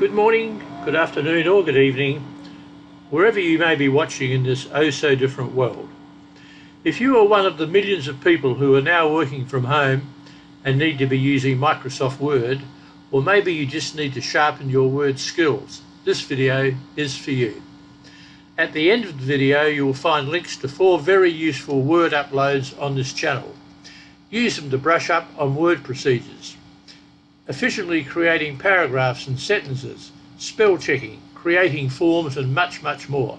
Good morning, good afternoon or good evening, wherever you may be watching in this oh so different world. If you are one of the millions of people who are now working from home and need to be using Microsoft Word, or maybe you just need to sharpen your Word skills, this video is for you. At the end of the video you will find links to 4 very useful Word uploads on this channel. Use them to brush up on Word procedures, efficiently creating paragraphs and sentences, spell checking, creating forms and much more.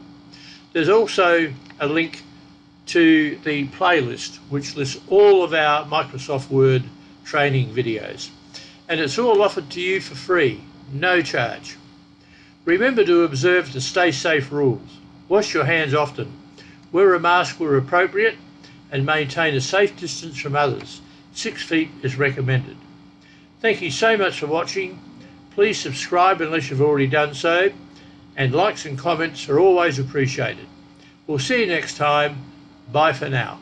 There's also a link to the playlist which lists all of our Microsoft Word training videos, and it's all offered to you for free, no charge. Remember to observe the stay safe rules. Wash your hands often, wear a mask where appropriate, and maintain a safe distance from others. 6 feet is recommended. Thank you so much for watching. Please subscribe unless you've already done so, and likes and comments are always appreciated. We'll see you next time. Bye for now.